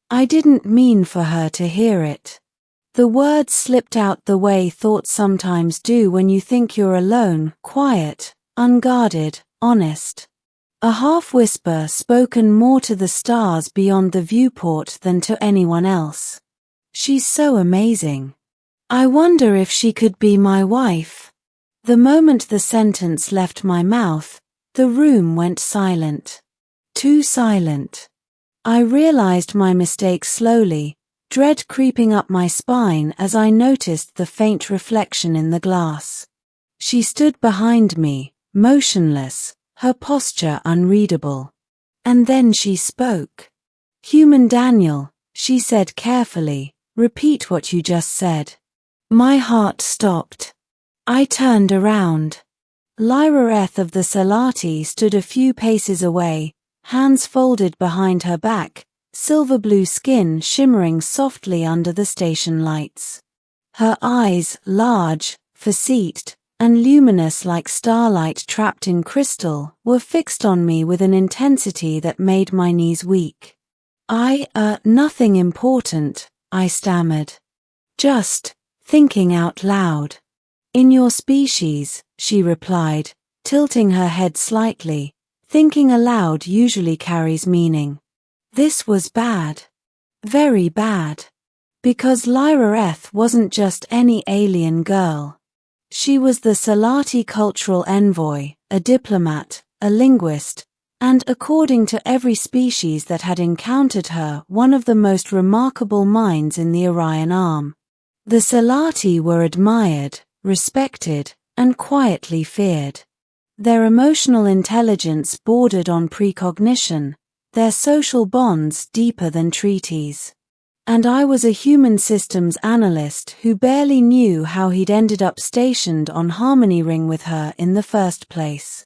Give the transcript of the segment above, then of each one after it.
I didn't mean for her to hear it. The words slipped out the way thoughts sometimes do when you think you're alone, quiet, unguarded, honest. A half-whisper spoken more to the stars beyond the viewport than to anyone else. She's so amazing. I wonder if she could be my wife. The moment the sentence left my mouth, the room went silent. Too silent. I realized my mistake slowly, dread creeping up my spine as I noticed the faint reflection in the glass. She stood behind me, motionless, her posture unreadable. And then she spoke. "Human Daniel," she said carefully, "repeat what you just said." My heart stopped. I turned around. Lyra Eth of the Salati stood a few paces away, hands folded behind her back, silver blue skin shimmering softly under the station lights. Her eyes, large, faceted, and luminous like starlight trapped in crystal, were fixed on me with an intensity that made my knees weak. Nothing important," I stammered. "Just thinking out loud." "In your species," she replied, tilting her head slightly. "Thinking aloud usually carries meaning." This was bad. Very bad. Because Lyra Eth wasn't just any alien girl. She was the Salati cultural envoy, a diplomat, a linguist, and, according to every species that had encountered her, one of the most remarkable minds in the Orion Arm. The Salati were admired, respected, and quietly feared. Their emotional intelligence bordered on precognition, their social bonds deeper than treaties. And I was a human systems analyst who barely knew how he'd ended up stationed on Harmony Ring with her in the first place.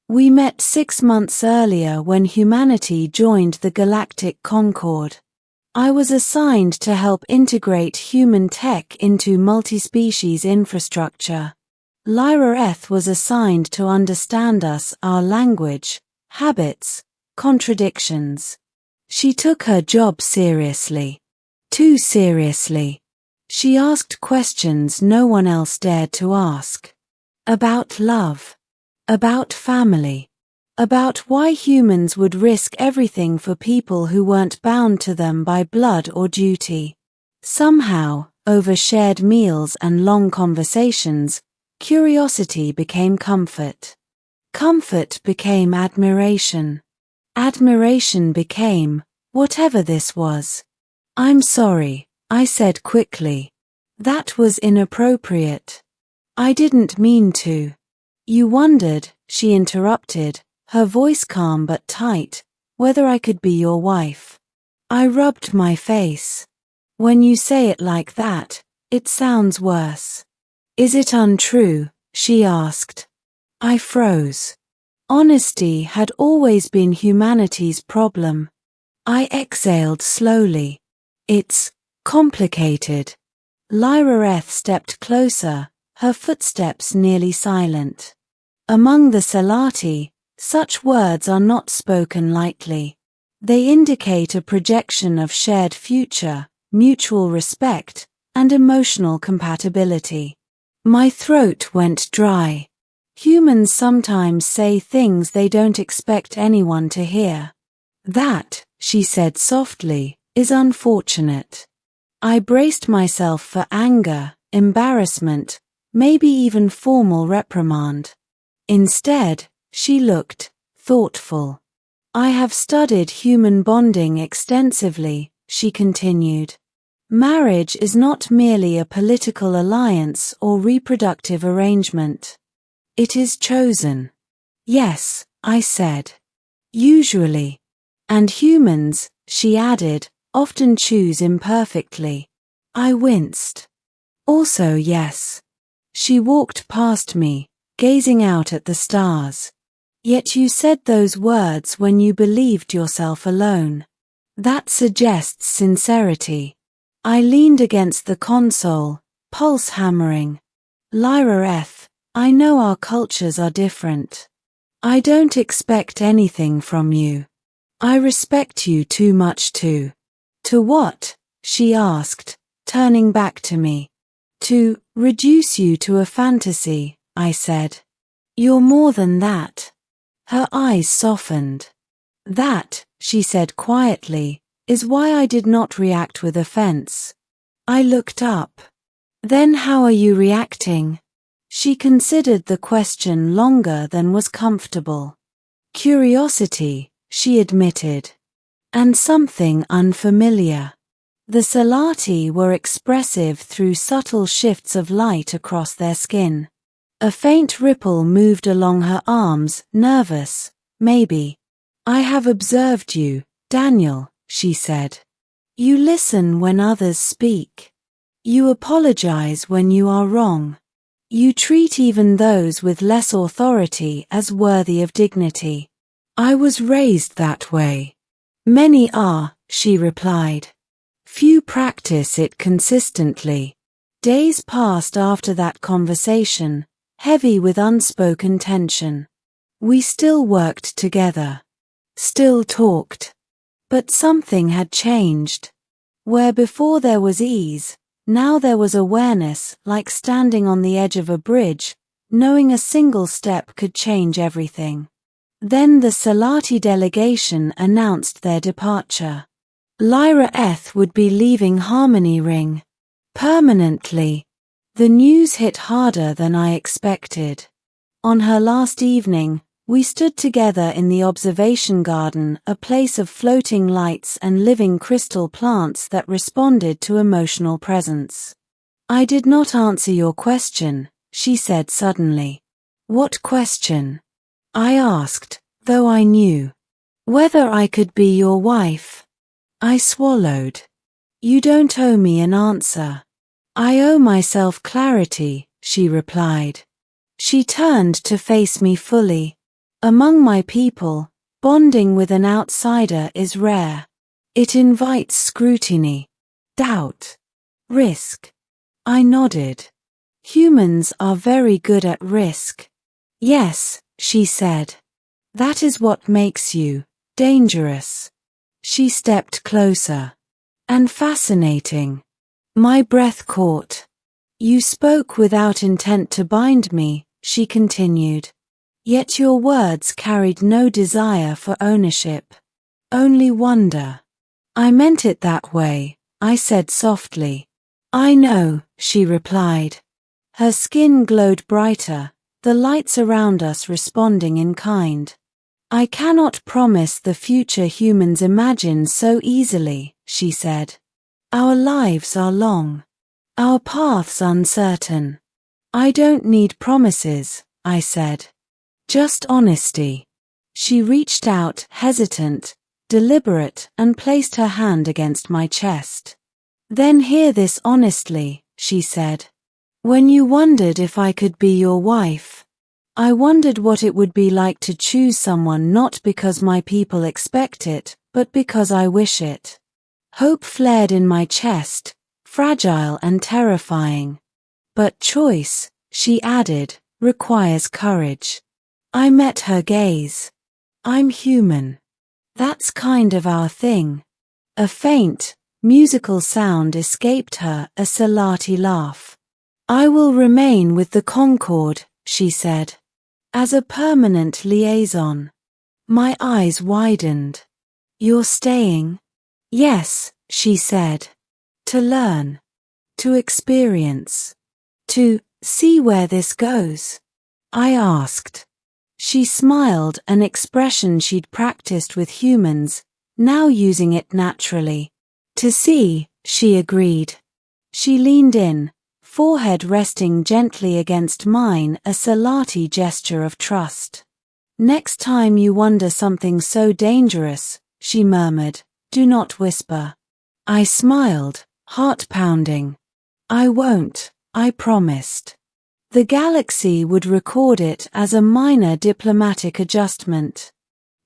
We met 6 months earlier when humanity joined the Galactic Concord. I was assigned to help integrate human tech into multi-species infrastructure. Lyra Eth was assigned to understand us, our language, habits, contradictions. She took her job seriously. Too seriously. She asked questions no one else dared to ask. About love. About family. About why humans would risk everything for people who weren't bound to them by blood or duty. Somehow, over shared meals and long conversations, curiosity became comfort. Comfort became admiration. Admiration became, whatever this was. "I'm sorry," I said quickly. "That was inappropriate. I didn't mean to." "You wondered," she interrupted, her voice calm but tight, "whether I could be your wife." I rubbed my face. "When you say it like that, it sounds worse." "Is it untrue?" she asked. I froze. Honesty had always been humanity's problem. I exhaled slowly. "It's complicated." Lyra Eth stepped closer, her footsteps nearly silent. Among the Salati, such words are not spoken lightly. They indicate a projection of shared future, mutual respect, and emotional compatibility. My throat went dry. Humans sometimes say things they don't expect anyone to hear. "That," she said softly, "is unfortunate." I braced myself for anger, embarrassment, maybe even formal reprimand. Instead, she looked thoughtful. "I have studied human bonding extensively," she continued. "Marriage is not merely a political alliance or reproductive arrangement. It is chosen." "Yes," I said. "Usually. And humans," she added, "often choose imperfectly." I winced. "Also yes." She walked past me, gazing out at the stars. "Yet you said those words when you believed yourself alone. That suggests sincerity." I leaned against the console, pulse hammering. "Lyra Eth, I know our cultures are different. I don't expect anything from you. I respect you too much to To what? She asked, turning back to me. To reduce you to a fantasy, I said. You're more than that. Her eyes softened. That, she said quietly, is why I did not react with offense. I looked up. Then how are you reacting? She considered the question longer than was comfortable. Curiosity, she admitted. And something unfamiliar. The Salati were expressive through subtle shifts of light across their skin. A faint ripple moved along her arms, nervous, maybe. I have observed you, Daniel, she said. You listen when others speak. You apologize when you are wrong. You treat even those with less authority as worthy of dignity. I was raised that way. Many are, she replied. Few practice it consistently. Days passed after that conversation, heavy with unspoken tension. We still worked together. Still talked. But something had changed. Where before there was ease, now there was awareness, like standing on the edge of a bridge, knowing a single step could change everything. Then the Salati delegation announced their departure. Lyra Eth would be leaving Harmony Ring. Permanently. The news hit harder than I expected. On her last evening, we stood together in the observation garden, a place of floating lights and living crystal plants that responded to emotional presence. I did not answer your question, she said suddenly. What question? I asked, though I knew. Whether I could be your wife. I swallowed. You don't owe me an answer. I owe myself clarity, she replied. She turned to face me fully. Among my people, bonding with an outsider is rare. It invites scrutiny, doubt, risk. I nodded. Humans are very good at risk. Yes, she said. That is what makes you dangerous. She stepped closer. And fascinating. My breath caught. You spoke without intent to bind me, she continued. Yet your words carried no desire for ownership. Only wonder. I meant it that way, I said softly. I know, she replied. Her skin glowed brighter, the lights around us responding in kind. I cannot promise the future humans imagine so easily, she said. Our lives are long. Our paths uncertain. I don't need promises, I said. Just honesty. She reached out, hesitant, deliberate, and placed her hand against my chest. Then hear this honestly, she said. When you wondered if I could be your wife, I wondered what it would be like to choose someone not because my people expect it, but because I wish it. Hope flared in my chest, fragile and terrifying. But choice, she added, requires courage. I met her gaze. I'm human. That's kind of our thing. A faint, musical sound escaped her, a Salati laugh. I will remain with the Concord, she said. As a permanent liaison. My eyes widened. You're staying? Yes, she said. To learn. To experience. To see where this goes. I asked. She smiled, an expression she'd practiced with humans, now using it naturally. To see, she agreed. She leaned in, forehead resting gently against mine, a Salati gesture of trust. Next time you wonder something so dangerous, she murmured, do not whisper. I smiled, heart pounding. I won't, I promised. The galaxy would record it as a minor diplomatic adjustment.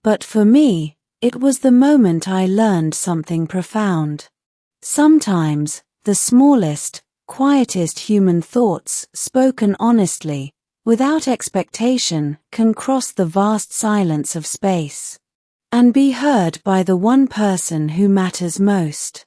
But for me, it was the moment I learned something profound. Sometimes, the smallest, quietest human thoughts, spoken honestly, without expectation, can cross the vast silence of space and be heard by the one person who matters most.